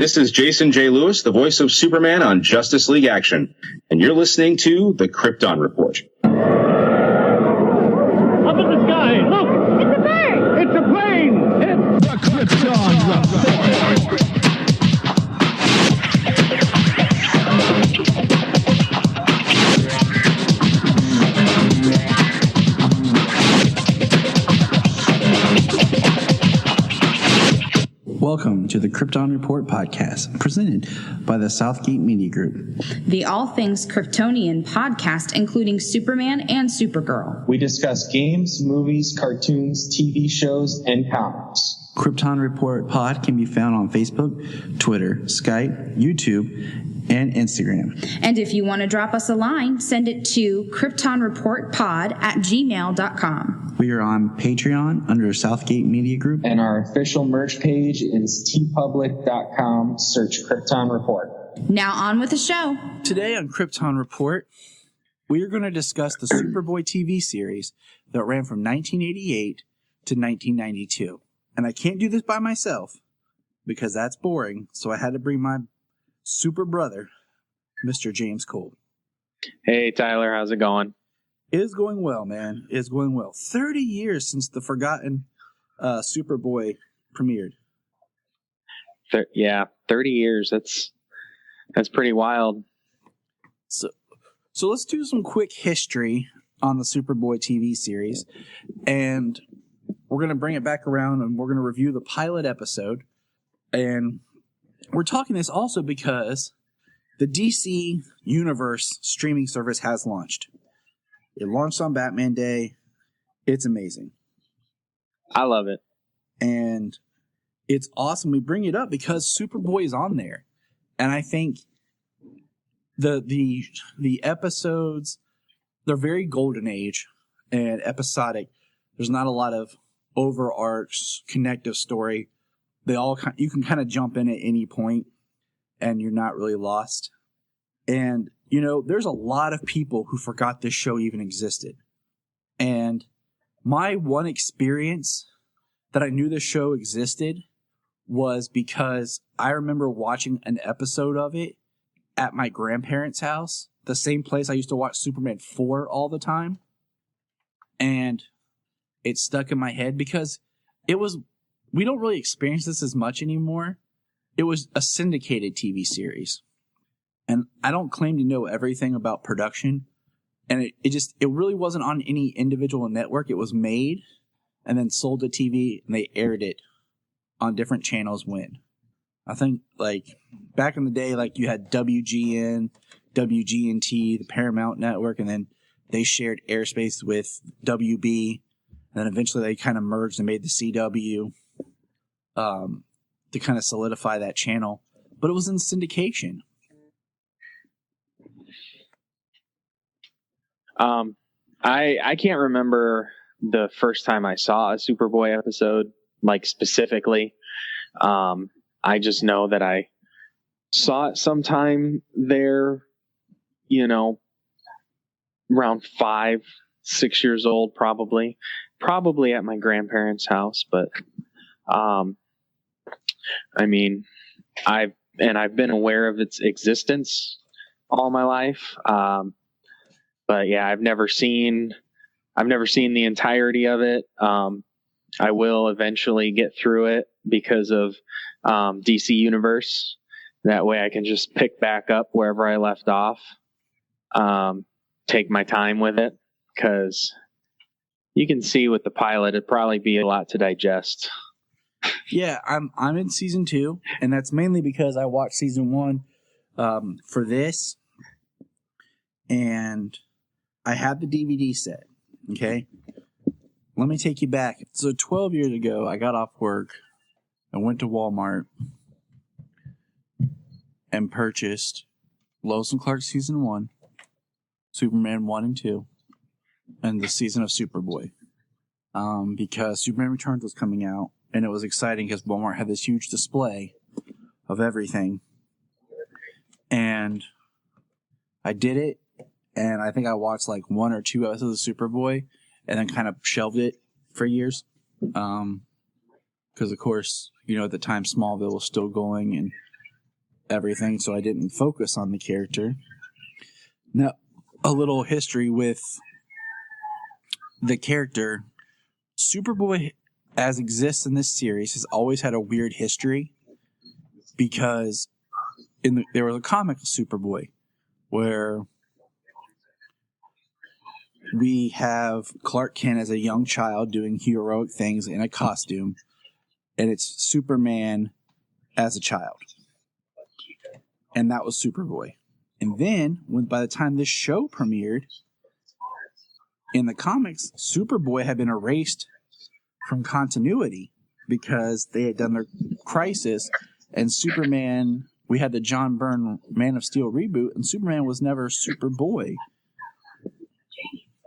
This is Jason J. Lewis, the voice of Superman on Justice League Action, and you're listening to the Krypton Report. Up in the sky, look! It's a bird! It's a plane! It's the Krypton Report. Welcome to the Krypton Report Podcast, presented by the Southgate Media Group. The All Things Kryptonian podcast, including Superman and Supergirl. We discuss games, movies, cartoons, TV shows, and comics. Krypton Report Pod can be found on Facebook, Twitter, Skype, YouTube, and Instagram. And if you want to drop us a line, send it to kryptonreportpod@gmail.com. We are on Patreon under Southgate Media Group. And our official merch page is tpublic.com. Search Krypton Report. Now on with the show. Today on Krypton Report, we are going to discuss the Superboy TV series that ran from 1988 to 1992. And I can't do this by myself because that's boring, so I had to bring my super brother, Mr. James Cole. Hey, Tyler, how's it going? It is going well, man. It is going well. 30 years since the forgotten Superboy premiered. 30 years. That's pretty wild. So let's do some quick history on the Superboy TV series, and we're going to bring it back around, and we're going to review the pilot episode. And we're talking this also because the DC Universe streaming service has launched. It launched on Batman Day. It's amazing. I love it. And it's awesome. We bring it up because Superboy is on there. And I think the episodes, they're very golden age and episodic. There's not a lot of overarch connective story. You can kind of jump in at any point and you're not really lost. And, you know, there's a lot of people who forgot this show even existed. And my one experience that I knew this show existed was because I remember watching an episode of it at my grandparents' house, the same place I used to watch Superman 4 all the time. And it stuck in my head because we don't really experience this as much anymore. It was a syndicated TV series. And I don't claim to know everything about production. And it really wasn't on any individual network. It was made and then sold to TV, and they aired it on different channels when. I think, like, back in the day, like, you had WGN, WGNT, the Paramount Network, and then they shared airspace with WB. And then eventually they kind of merged and made the CW to kind of solidify that channel. But it was in syndication. I can't remember the first time I saw a Superboy episode, like specifically. I just know that I saw it sometime there, you know, around 5, 6 years old, probably at my grandparents' house. But, I mean, I've been aware of its existence all my life. But yeah, I've never seen the entirety of it. I will eventually get through it because of DC Universe. That way I can just pick back up wherever I left off. Take my time with it, because you can see with the pilot, it'd probably be a lot to digest. Yeah, I'm in season 2, and that's mainly because I watched season 1 for this, and I had the DVD set. Okay, let me take you back. So 12 years ago, I got off work and went to Walmart and purchased Lois and Clark season 1, Superman 1 and 2, and the season of Superboy. Because Superman Returns was coming out, and it was exciting because Walmart had this huge display of everything. And I did it, and I think I watched like 1 or 2 episodes of Superboy, and then kind of shelved it for years. Because, of course, you know, at the time Smallville was still going, and everything, so I didn't focus on the character. Now, a little history with the character. Superboy, as exists in this series, has always had a weird history because there was a comic of Superboy where we have Clark Kent as a young child doing heroic things in a costume, and it's Superman as a child. And that was Superboy. And then, by the time this show premiered, in the comics, Superboy had been erased from continuity because they had done their crisis, and Superman, we had the John Byrne Man of Steel reboot, and Superman was never Superboy.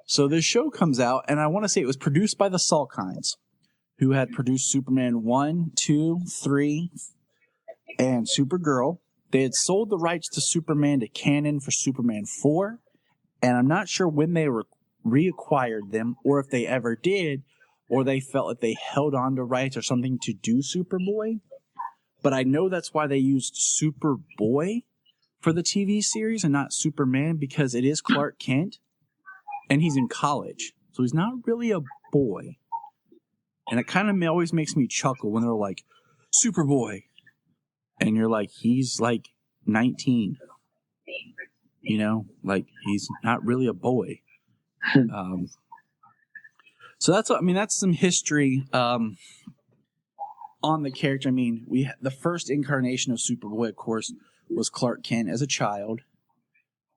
So this show comes out, and I want to say it was produced by the Salkinds, who had produced Superman 1, 2, 3, and Supergirl. They had sold the rights to Superman to Canon for Superman 4, and I'm not sure when they reacquired them, or if they ever did, or they felt like they held on to rights or something to do Superboy. But I know that's why they used Superboy for the TV series and not Superman, because it is Clark Kent, and he's in college, so he's not really a boy. And it kind of always makes me chuckle when they're like, Superboy. And you're like, he's like 19. You know, like he's not really a boy. So that's some history on the character. I mean, the first incarnation of Superboy, of course, was Clark Kent as a child.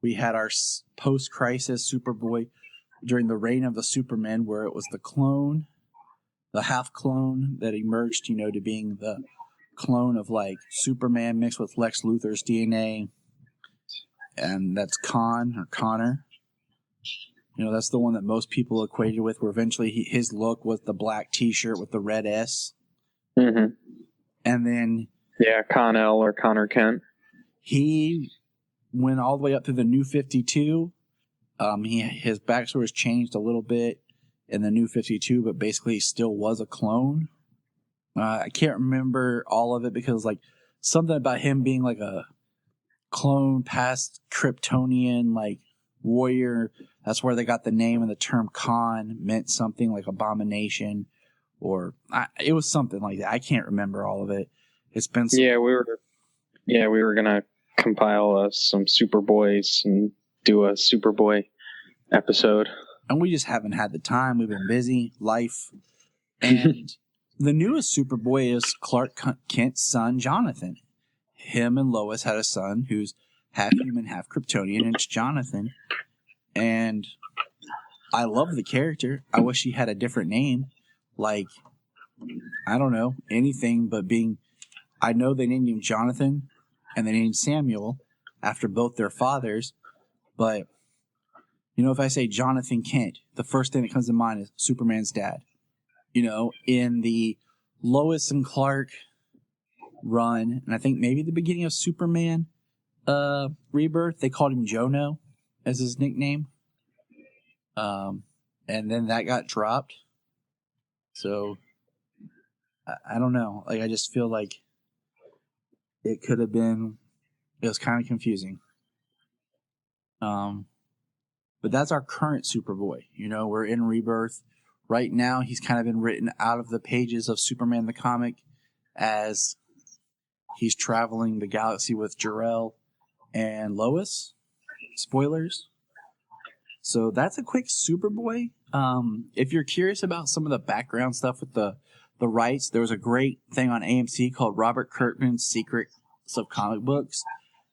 We had our post-crisis Superboy during the reign of the Supermen, where it was the clone, the half-clone that emerged, to being the clone of like Superman mixed with Lex Luthor's DNA, and that's Connor. That's the one that most people equated with, where eventually his look was the black t-shirt with the red S. Mm-hmm. And then Con-El or Connor Kent. He went all the way up through the New 52. His backstory was changed a little bit in the New 52, but basically he still was a clone. I can't remember all of it because like something about him being like a clone past Kryptonian like warrior. That's where they got the name, and the term Khan meant something like abomination, or it was something like that. I can't remember all of it. It's been we were gonna compile some Superboys and do a Superboy episode, and we just haven't had the time. We've been busy, life, and the newest Superboy is Clark Kent's son, Jonathan. Him and Lois had a son who's half human, half Kryptonian, and it's Jonathan. And I love the character. I wish he had a different name. Like, I don't know, anything but I know they named him Jonathan and they named Samuel after both their fathers. But, if I say Jonathan Kent, the first thing that comes to mind is Superman's dad. In the Lois and Clark run, and I think maybe the beginning of Superman Rebirth, they called him Jono as his nickname. And then that got dropped. So, I don't know. Like, I just feel like it was kind of confusing. But that's our current Superboy. We're in Rebirth. Right now, he's kind of been written out of the pages of Superman the comic as he's traveling the galaxy with Jor-El and Lois. Spoilers. So that's a quick Superboy. If you're curious about some of the background stuff with the rights, there was a great thing on AMC called Robert Kirkman's Secrets of Comic Books.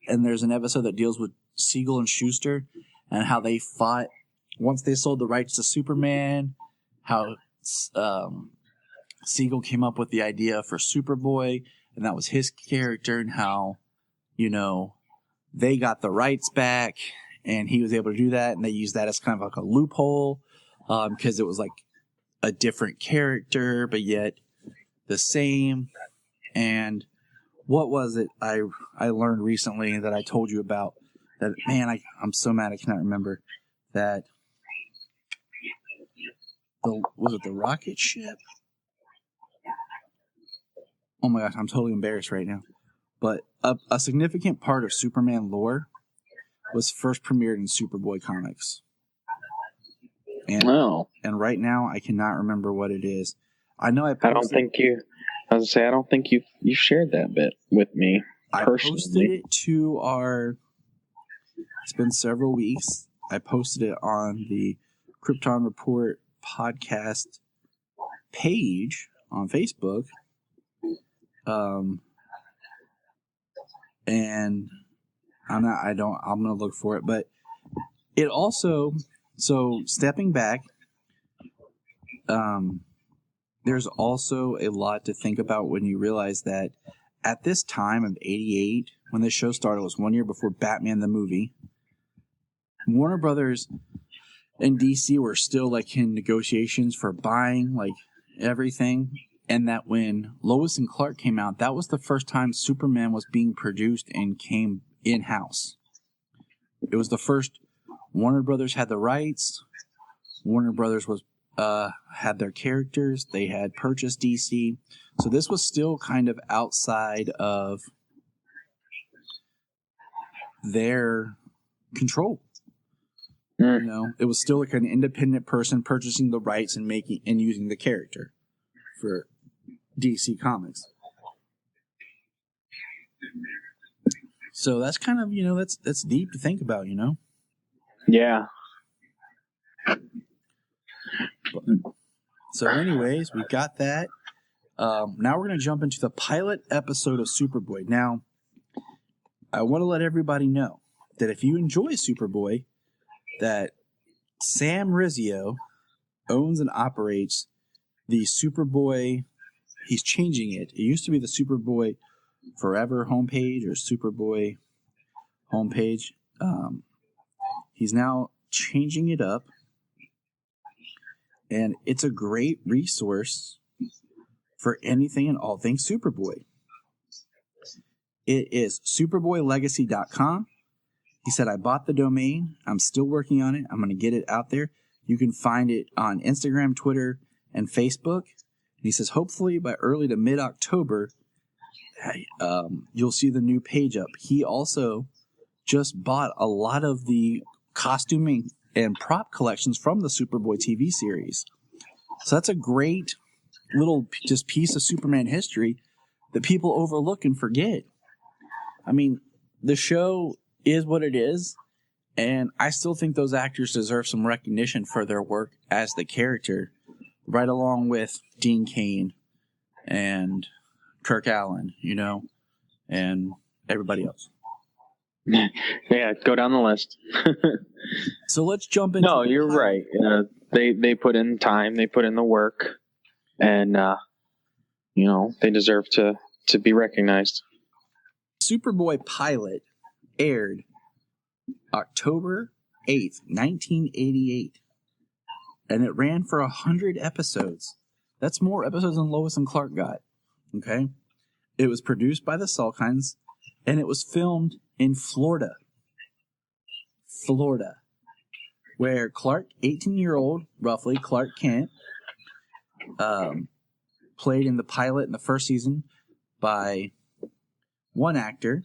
And there's an episode that deals with Siegel and Schuster and how they fought once they sold the rights to Superman, how Siegel came up with the idea for Superboy, and that was his character, and how, they got the rights back, and he was able to do that, and they used that as kind of like a loophole, because it was like a different character, but yet the same. And what was it I learned recently that I told you about? That, man, I'm so mad I cannot remember. That was it the rocket ship? Oh my gosh, I'm totally embarrassed right now. but a significant part of Superman lore was first premiered in Superboy comics. And, and right now, I cannot remember what it is. I know I don't think you shared that bit with me personally. I posted it to it's been several weeks. I posted it on the Krypton Report Podcast page on Facebook. And I'm going to look for it, but it also, so stepping back, there's also a lot to think about when you realize that at this time of 88, when this show started, it was 1 year before Batman the movie. Warner Brothers and DC were still like in negotiations for buying like everything. And that when Lois and Clark came out, that was the first time Superman was being produced and came in-house. It was the first. Warner Brothers had the rights. Warner Brothers was had their characters. They had purchased DC. So this was still kind of outside of their control. You know, it was still like an independent person purchasing the rights and making and using the character for DC Comics. So that's kind of, you know, that's deep to think about, you know? Yeah. So anyways, we got that. Now we're going to jump into the pilot episode of Superboy. Now, I want to let everybody know that if you enjoy Superboy, that Sam Rizzio owns and operates the Superboy. He's changing it. It used to be the Superboy Forever homepage or Superboy homepage. He's now changing it up. And it's a great resource for anything and all things Superboy. It is superboylegacy.com. He said, I bought the domain. I'm still working on it. I'm going to get it out there. You can find it on Instagram, Twitter, and Facebook. And he says, hopefully by early to mid-October, you'll see the new page up. He also just bought a lot of the costuming and prop collections from the Superboy TV series. So that's a great little just piece of Superman history that people overlook and forget. I mean, the show is what it is, and I still think those actors deserve some recognition for their work as the character, right along with Dean Cain and Kirk Allen, you know, and everybody else. Yeah, go down the list. So let's jump into. No, you're right. They put in time, they put in the work, and you know, they deserve to be recognized. Superboy pilot aired October 8th, 1988, and it ran for 100 episodes. That's more episodes than Lois and Clark got. Okay, it was produced by the Salkinds, and it was filmed in Florida, where Clark, 18-year-old, roughly, Clark Kent, played in the pilot in the first season by one actor,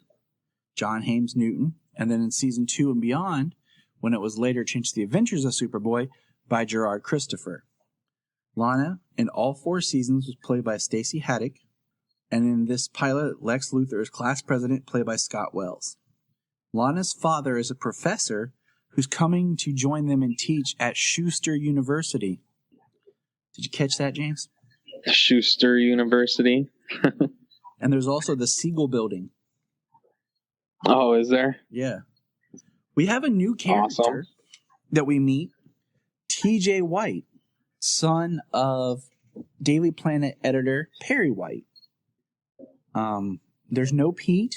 John Hames Newton, and then in season 2 and beyond, when it was later changed to The Adventures of Superboy, by Gerard Christopher. Lana, in all 4 seasons, was played by Stacey Haddock, and in this pilot, Lex Luthor is class president, played by Scott Wells. Lana's father is a professor who's coming to join them and teach at Schuster University. Did you catch that, James? Schuster University. And there's also the Siegel Building. Oh, is there? Yeah. We have a new character that we meet, TJ White, son of Daily Planet editor Perry White. There's no Pete,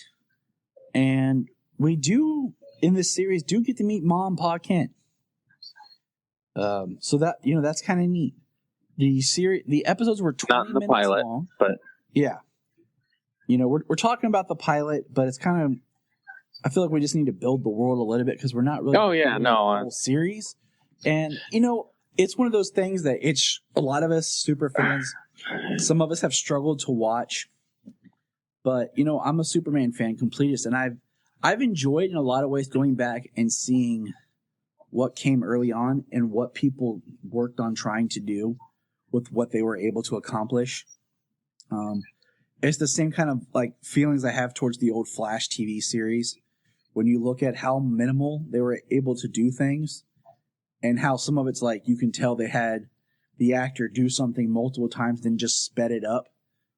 and we do, in this series, do get to meet Mom, Pa Kent. So that, you know, that's kind of neat. The episodes were 20 Not in the minutes pilot, long. but yeah. You know, we're talking about the pilot, but it's kind of, I feel like we just need to build the world a little bit because we're not really the whole series. And, you know, it's one of those things that it's a lot of us super fans, some of us have struggled to watch But, you know, I'm a Superman fan, completist, and I've enjoyed in a lot of ways going back and seeing what came early on and what people worked on trying to do with what they were able to accomplish. It's the same kind of like feelings I have towards the old Flash TV series. When you look at how minimal they were able to do things and how some of it's like you can tell they had the actor do something multiple times, then just sped it up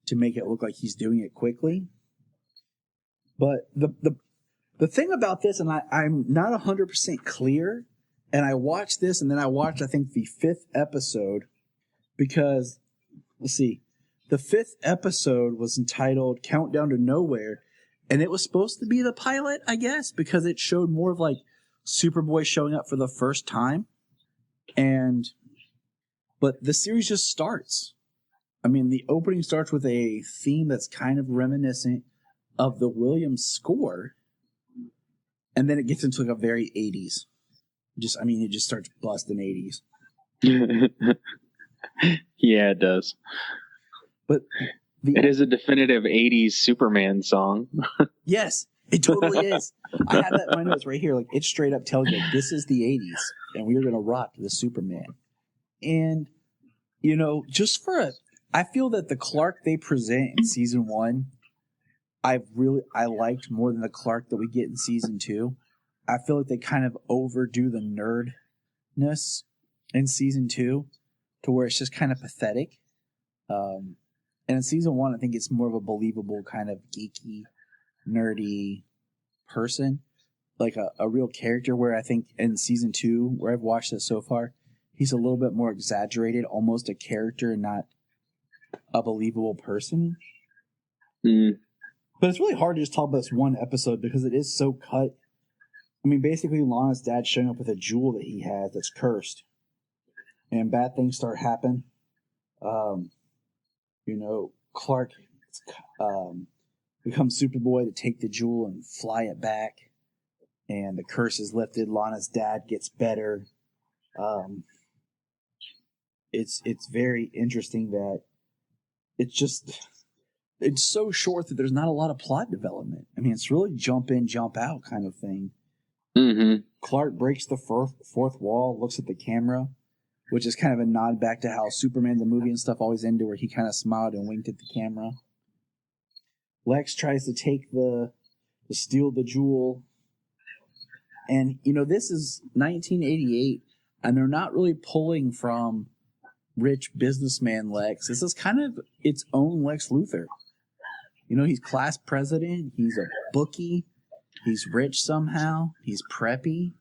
to make it look like he's doing it quickly. But the thing about this, and I'm not 100% clear, and I watched this, and then I watched, I think, the 5th episode, because, let's see, the 5th episode was entitled Countdown to Nowhere, and it was supposed to be the pilot, I guess, because it showed more of, like, Superboy showing up for the first time. But the series just starts. I mean, the opening starts with a theme that's kind of reminiscent of the Williams score, and then it gets into like a very 80s. It just starts busting 80s. Yeah, it does. But it is a definitive 80s Superman song. Yes, it totally is. I have that in my notes right here. Like, it straight up tells you, like, this is the 80s, and we are going to rock the Superman. And, you know, I feel that the Clark they present in season 1, I liked more than the Clark that we get in season 2. I feel like they kind of overdo the nerdness in season 2 to where it's just kind of pathetic. And in season 1, I think it's more of a believable kind of geeky, nerdy person, like a real character, where I think in season 2, where I've watched it so far, he's a little bit more exaggerated, almost a character and not a believable person. Mm. But it's really hard to just talk about this one episode because it is so cut. I mean, basically, Lana's dad showing up with a jewel that he has that's cursed, and bad things start happening. You know, Clark becomes Superboy to take the jewel and fly it back, and the curse is lifted. Lana's dad gets better. It's very interesting that it's so short that there's not a lot of plot development. I mean, it's really jump in, jump out kind of thing. Mm-hmm. Clark breaks the fourth wall, looks at the camera, which is kind of a nod back to how Superman the movie and stuff always ended, where he kind of smiled and winked at the camera. Lex tries to steal the jewel. And, you know, this is 1988, and they're not really pulling from rich businessman Lex. This is kind of its own Lex Luthor. You know, he's class president, he's a bookie, he's rich somehow, he's preppy.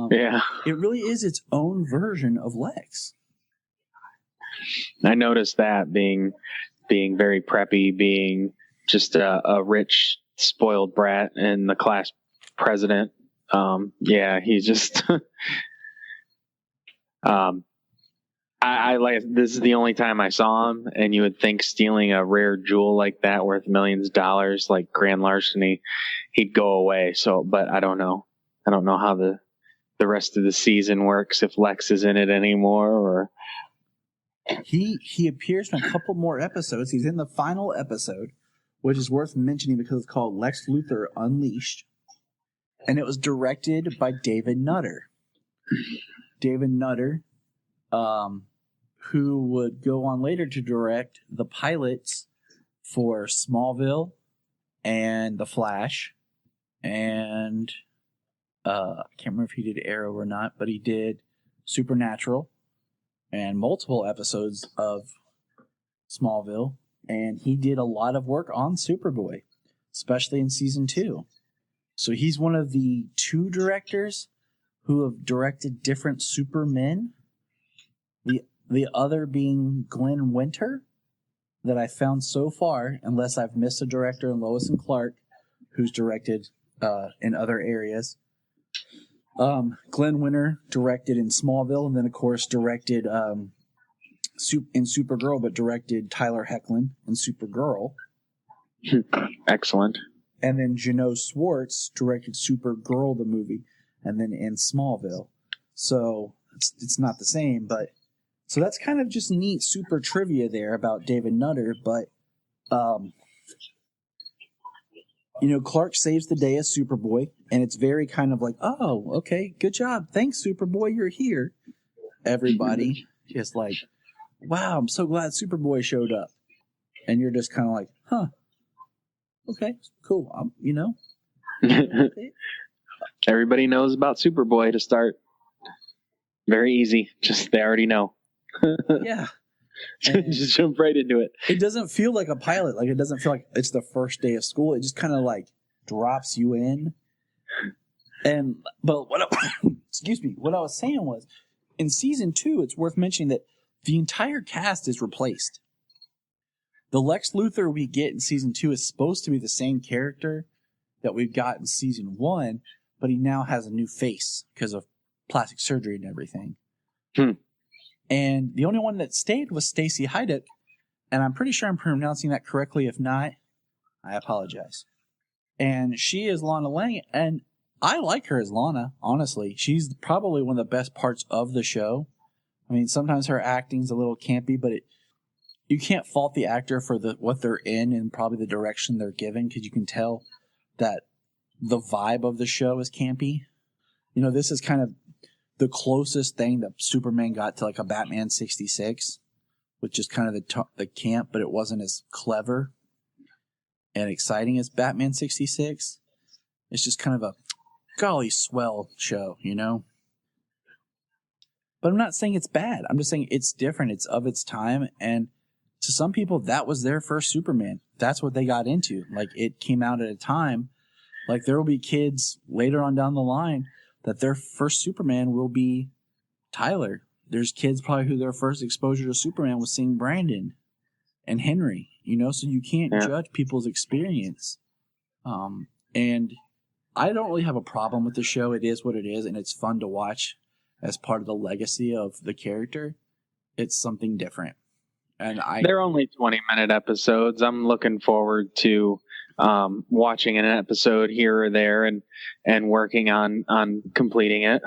Yeah. It really is its own version of Lex. I noticed that being very preppy, being just a rich, spoiled brat and the class president. Yeah, he's just I like, this is the only time I saw him, and you would think stealing a rare jewel like that worth millions of dollars, like grand larceny, he'd go away. So, but I don't know how the rest of the season works, if Lex is in it anymore, or he appears in a couple more episodes. He's in the final episode, which is worth mentioning because it's called Lex Luthor Unleashed, and it was directed by David Nutter. David Nutter, who would go on later to direct the pilots for Smallville and The Flash, and I can't remember if he did Arrow or not, but he did Supernatural and multiple episodes of Smallville, and he did a lot of work on Superboy, especially in season 2. So he's one of the 2 directors who have directed different Supermen. The other being Glenn Winter, that I found so far, unless I've missed a director in Lois and Clark, who's directed in other areas. Glenn Winter directed in Smallville, and then, of course, directed in Supergirl, but directed Tyler Hoechlin in Supergirl. Excellent. And then Jano Swartz directed Supergirl, the movie, and then in Smallville. So it's not the same, but so that's kind of just neat super trivia there about David Nutter. But Clark saves the day as Superboy, and it's very kind of like, oh, okay, good job. Thanks, Superboy, you're here. Everybody just like, wow, I'm so glad Superboy showed up. And you're just kind of like, huh, okay, cool. Everybody knows about Superboy to start. Very easy. Just they already know. Yeah. Just jump right into it. It doesn't feel like a pilot. Like, it doesn't feel like it's the first day of school. It just kind of like drops you in. But excuse me, what I was saying was, in season 2, it's worth mentioning that the entire cast is replaced. The Lex Luthor we get in season 2 is supposed to be the same character that we've got in season 1, but he now has a new face because of plastic surgery and everything. And the only one that stayed was Stacy Haiduk, and I'm pretty sure I'm pronouncing that correctly. If not, I apologize. And she is Lana Lang, and I like her as Lana, honestly. She's probably one of the best parts of the show. I mean, sometimes her acting's a little campy, but you can't fault the actor for what they're in and probably the direction they're given, because you can tell that the vibe of the show is campy. This is kind of the closest thing that Superman got to like a Batman 66, which is kind of the camp, but it wasn't as clever and exciting as Batman 66. It's just kind of a golly swell show, But I'm not saying it's bad. I'm just saying it's different. It's of its time. And to some people, that was their first Superman. That's what they got into. Like, it came out at a time. Like, there will be kids later on down the line that their first Superman will be Tyler. There's kids probably who their first exposure to Superman was seeing Brandon and Henry, so you can't judge people's experience. And I don't really have a problem with the show. It is what it is, and it's fun to watch as part of the legacy of the character. It's something different. And they're only 20-minute episodes. I'm looking forward to watching an episode here or there and working on completing it.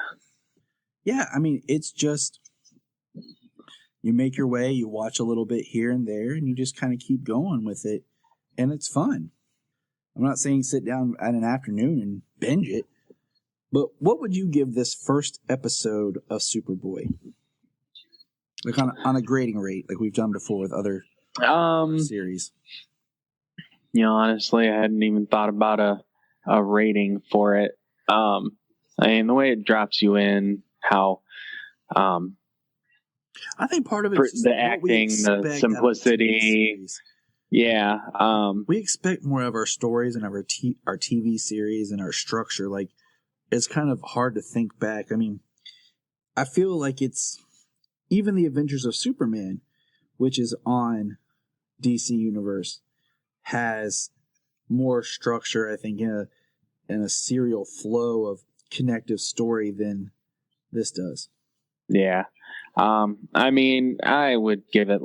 Yeah, I mean, it's just you make your way, you watch a little bit here and there, and you just kind of keep going with it, and it's fun. I'm not saying sit down at an afternoon and binge it, but what would you give this first episode of Superboy? Like on a grading rate, like we've done before with other series. Honestly, I hadn't even thought about a rating for it. I mean, the way it drops you in, how I think part of it is the acting, the simplicity. Yeah. We expect more of our stories and our TV series and our structure. Like, it's kind of hard to think back. I mean, I feel like it's even the Adventures of Superman, which is on DC Universe, has more structure, I think, in a serial flow of connective story than this does. Yeah. I mean, I would give it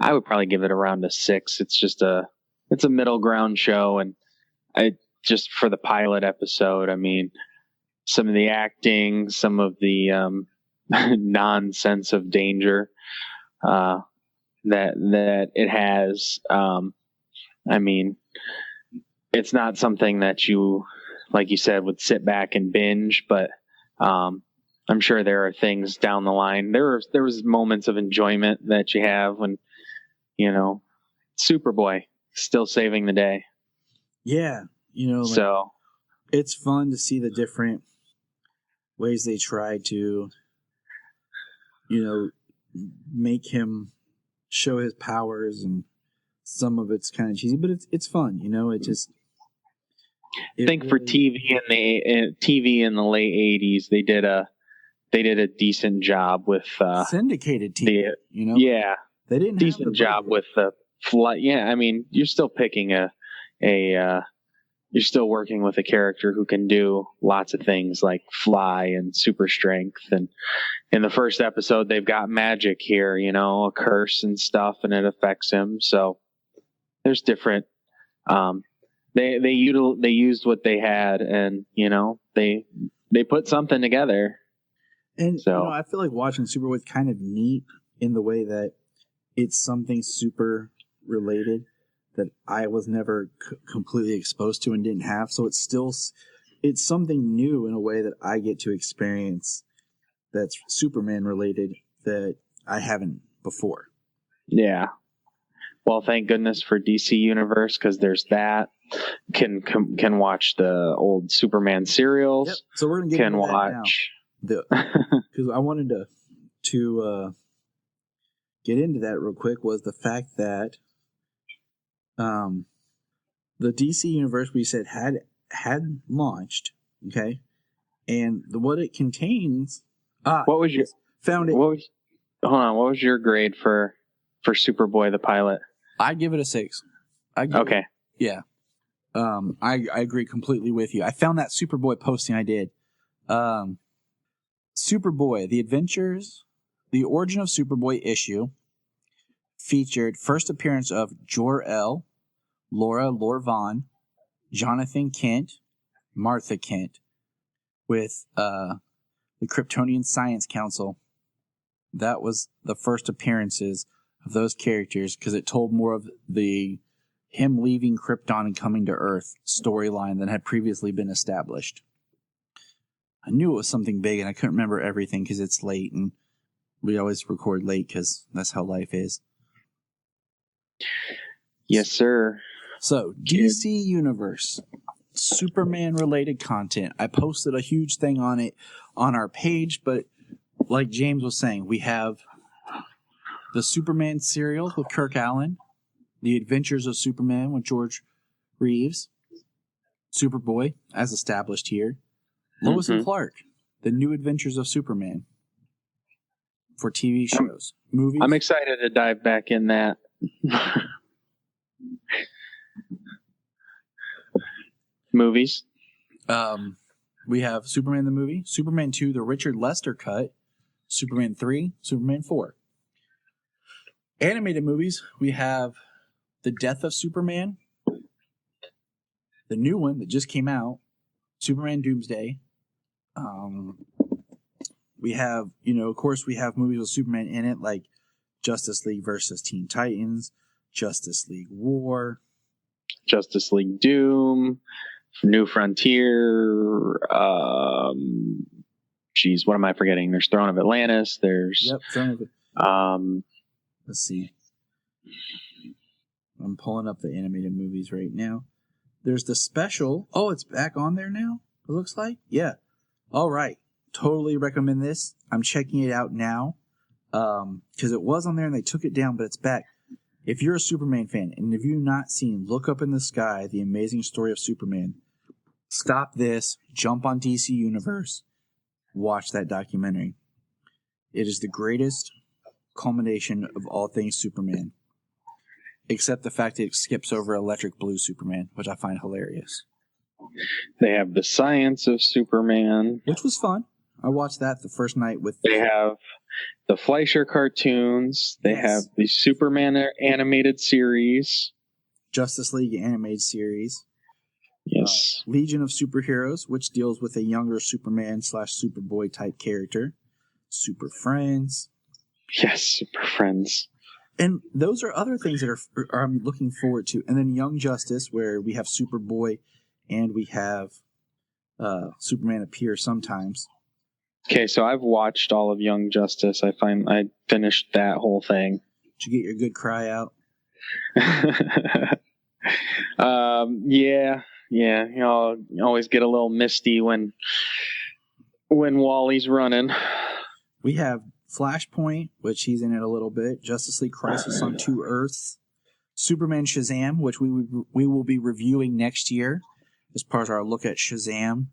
I would probably give it around a 6. It's a middle ground show, and just for the pilot episode, I mean, some of the acting, some of the nonsense of danger that it has. I mean, it's not something that you, like you said, would sit back and binge, but I'm sure there are things down the line. There was moments of enjoyment that you have when, Superboy still saving the day. Yeah, so it's fun to see the different ways they try to, make him show his powers, and some of it's kind of cheesy, but it's fun. It just. I think for TV in the late 80s, they did a decent job with syndicated TV. Yeah, they didn't decent have job with the flight. Yeah, I mean, you're still picking you're still working with a character who can do lots of things like fly and super strength. And in the first episode, they've got magic here, a curse and stuff, and it affects him. So there's different. They used what they had, and they put something together. And so I feel like watching Superboy is kind of neat in the way that it's something super related that I was never completely exposed to and didn't have. So it's something new in a way that I get to experience that's Superman related that I haven't before. Yeah. Well, thank goodness for DC Universe, because there's that. Can watch the old Superman serials. Yep. So we're gonna get into watch that now. Because I wanted to get into that real quick was the fact that the DC Universe we said had launched, okay, and what it contains. What was your found it? Hold on. What was your grade for Superboy the pilot? I'd give it a 6. Okay. Yeah. I agree completely with you. I found that Superboy posting I did. Superboy, The Adventures, The Origin of Superboy issue featured first appearance of Jor-El, Laura Lor-Vaughn, Jonathan Kent, Martha Kent, with the Kryptonian Science Council. That was the first appearances of those characters because it told more of him leaving Krypton and coming to Earth storyline than had previously been established. I knew it was something big and I couldn't remember everything because it's late and we always record late because that's how life is. Yes, sir. So, DC Universe, Superman related content. I posted a huge thing on it on our page, but like James was saying, we have the Superman serial with Kirk Allen, The Adventures of Superman with George Reeves, Superboy, as established here, Lois and Clark, The New Adventures of Superman for TV shows, movies. I'm excited to dive back in that. Movies. We have Superman the movie, Superman 2, the Richard Lester cut, Superman 3, Superman 4. Animated movies, we have The Death of Superman, the new one that just came out, Superman Doomsday. We have, of course, we have movies with Superman in it, like Justice League versus Teen Titans, Justice League War, Justice League Doom, New Frontier. What am I forgetting? There's Throne of Atlantis. There's Throne of let's see. I'm pulling up the animated movies right now. There's the special. Oh, it's back on there now, it looks like. Yeah. All right. Totally recommend this. I'm checking it out now because it was on there and they took it down, but it's back. If you're a Superman fan and if you've not seen Look Up in the Sky, The Amazing Story of Superman, stop this, jump on DC Universe, watch that documentary. It is the greatest culmination of all things Superman, except the fact that it skips over Electric Blue Superman, which I find hilarious. They have The Science of Superman, which was fun. I watched that the first night with... They have the Fleischer cartoons. They have the Superman animated series. Justice League animated series. Yes. Legion of Superheroes, which deals with a younger Superman / Superboy type character. Super Friends. Yes, Super Friends. And those are other things that are I'm looking forward to. And then Young Justice, where we have Superboy and we have Superman appear sometimes. Okay, so I've watched all of Young Justice. I finished that whole thing. Did you get your good cry out? Yeah. You always get a little misty when Wally's running. We have Flashpoint, which he's in it a little bit. Justice League Crisis on Two Earths. Superman Shazam, which we will be reviewing next year as part of our look at Shazam,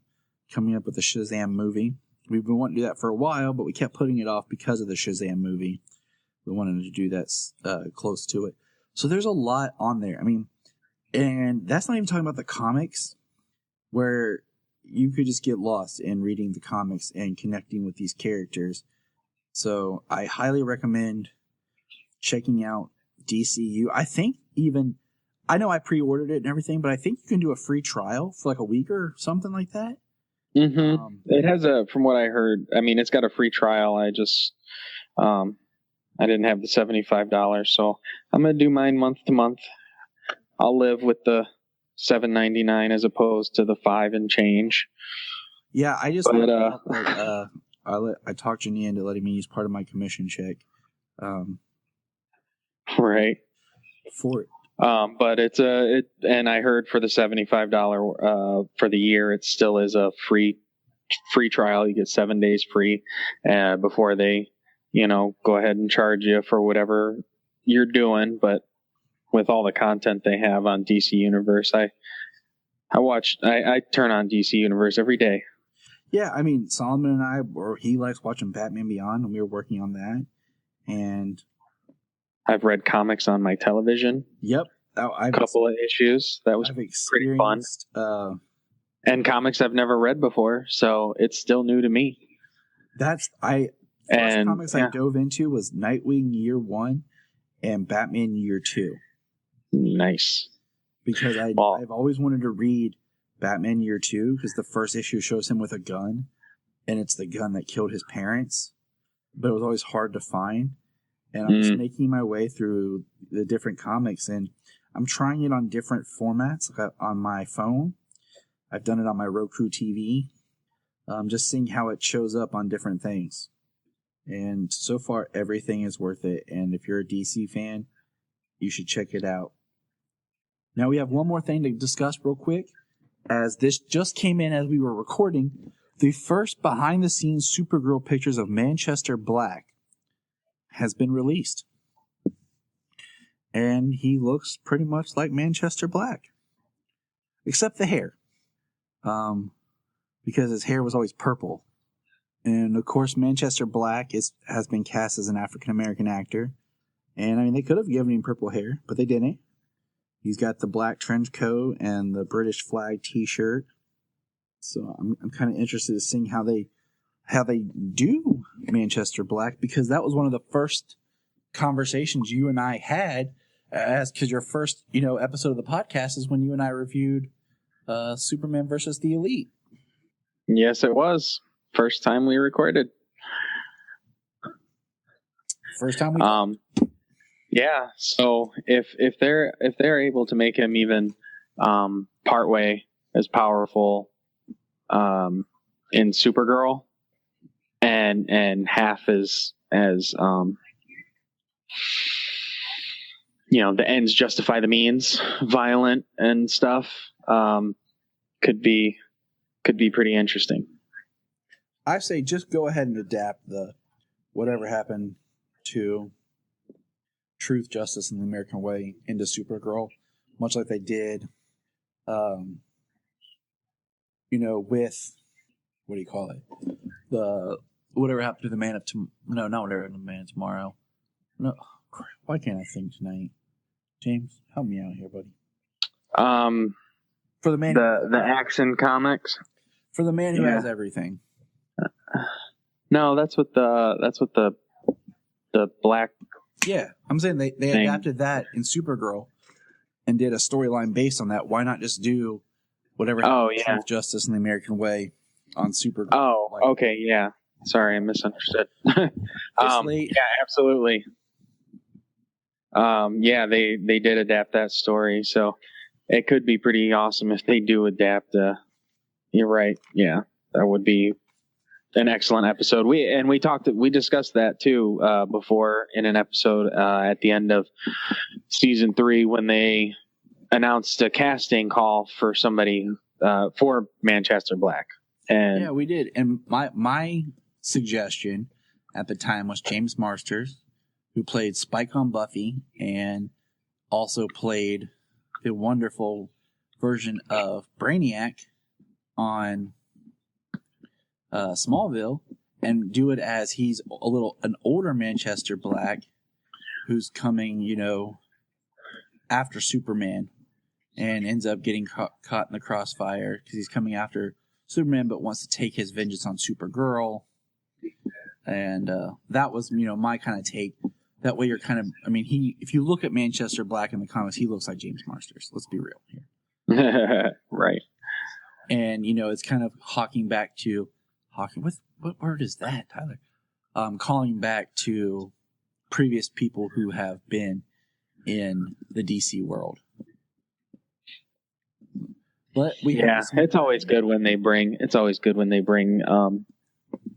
coming up with the Shazam movie. We've been wanting to do that for a while, but we kept putting it off because of the Shazam movie. We wanted to do that close to it. So there's a lot on there. I mean, and that's not even talking about the comics, where you could just get lost in reading the comics and connecting with these characters. So I highly recommend checking out DCU. I know I pre-ordered it and everything, but I think you can do a free trial for like a week or something like that. Mm-hmm. It has from what I heard, I mean, it's got a free trial. I just, I didn't have the $75, so I'm going to do mine month to month. I'll live with the $7.99 as opposed to the $5 and change. Yeah, I just I talked Junia into letting me use part of my commission check. Right. For it. But and I heard for the $75 for the year, it still is a free trial. You get 7 days free before they, go ahead and charge you for whatever you're doing. But with all the content they have on DC Universe, I turn on DC Universe every day. Yeah, I mean, Solomon and he likes watching Batman Beyond, and we were working on that. And I've read comics on my television. Yep. A couple of issues. That was pretty fun. And comics I've never read before, so it's still new to me. First comics I dove into was Nightwing Year 1 and Batman Year 2. Nice. Because I've always wanted to read Batman Year 2, because the first issue shows him with a gun, and it's the gun that killed his parents, but it was always hard to find. And I'm just making my way through the different comics, and I'm trying it on different formats, like on my phone. I've done it on my Roku TV. Just seeing how it shows up on different things. And so far, everything is worth it. And if you're a DC fan, you should check it out. Now we have one more thing to discuss real quick. As this just came in as we were recording, the first behind-the-scenes Supergirl pictures of Manchester Black has been released. And he looks pretty much like Manchester Black. Except the hair. Because his hair was always purple. And of course, Manchester Black has been cast as an African-American actor. And I mean, they could have given him purple hair, but they didn't. He's got the black trench coat and the British flag t-shirt. So I'm kind of interested in seeing how they do Manchester Black, because that was one of the first conversations you and I had, because your first episode of the podcast is when you and I reviewed Superman versus the Elite. Yes, it was. First time we recorded. First time we yeah, so if they're able to make him even partway as powerful in Supergirl and half as the ends justify the means, violent and stuff, could be pretty interesting. I say just go ahead and adapt the whatever happened to Truth, Justice, and the American Way into Supergirl, much like they did, with, what do you call it? The whatever happened to the Man of no, not whatever the Man of Tomorrow. No, crap, why can't I think tonight? James, help me out here, buddy. For the man, the Action Comics. For the man who has everything. No, that's what the black. Yeah, I'm saying they adapted that in Supergirl and did a storyline based on that. Why not just do whatever Truth, Justice, and the American Way on Supergirl? Oh, okay, yeah. Sorry, I misunderstood. Yeah, absolutely. They did adapt that story, so it could be pretty awesome if they do adapt. You're right. Yeah, that would be an excellent episode. We discussed that too before in an episode at the end of season 3 when they announced a casting call for somebody for Manchester Black. And yeah, we did. And my suggestion at the time was James Marsters, who played Spike on Buffy and also played the wonderful version of Brainiac on Smallville, and do it as he's an older Manchester Black who's coming, after Superman, and ends up getting caught in the crossfire because he's coming after Superman, but wants to take his vengeance on Supergirl. And that was, my kind of take. That way, you're kind of, if you look at Manchester Black in the comics, he looks like James Marsters. Let's be real here. Right. And it's kind of harking back to. What word is that, Tyler? Calling back to previous people who have been in the DC world. But it's always good when they bring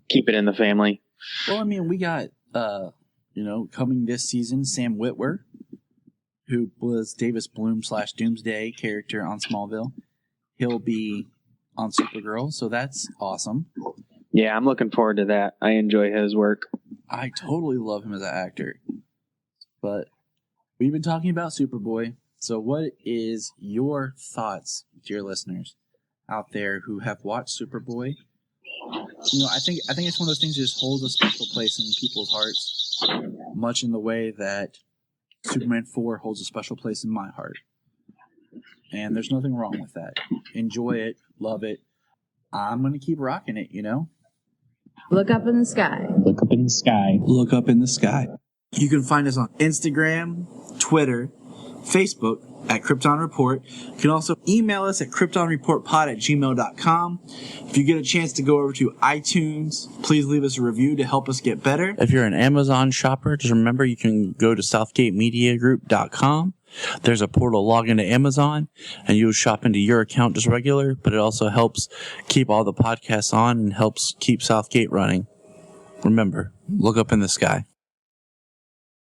keep it in the family. Well, I mean, we got coming this season, Sam Witwer, who was Davis Bloom / Doomsday character on Smallville. He'll be on Supergirl, so that's awesome. Yeah, I'm looking forward to that. I enjoy his work. I totally love him as an actor. But we've been talking about Superboy. So what is your thoughts, dear listeners out there who have watched Superboy? I think it's one of those things that just holds a special place in people's hearts, much in the way that Superman 4 holds a special place in my heart. And there's nothing wrong with that. Enjoy it, love it. I'm going to keep rocking it, Look up in the sky. Look up in the sky. Look up in the sky. You can find us on Instagram, Twitter, Facebook at Krypton Report. You can also email us at kryptonreportpod@gmail.com. If you get a chance to go over to iTunes, please leave us a review to help us get better. If you're an Amazon shopper, just remember you can go to southgatemediagroup.com. There's a portal, log into Amazon, and you'll shop into your account just regular, but it also helps keep all the podcasts on and helps keep Southgate running. Remember, look up in the sky.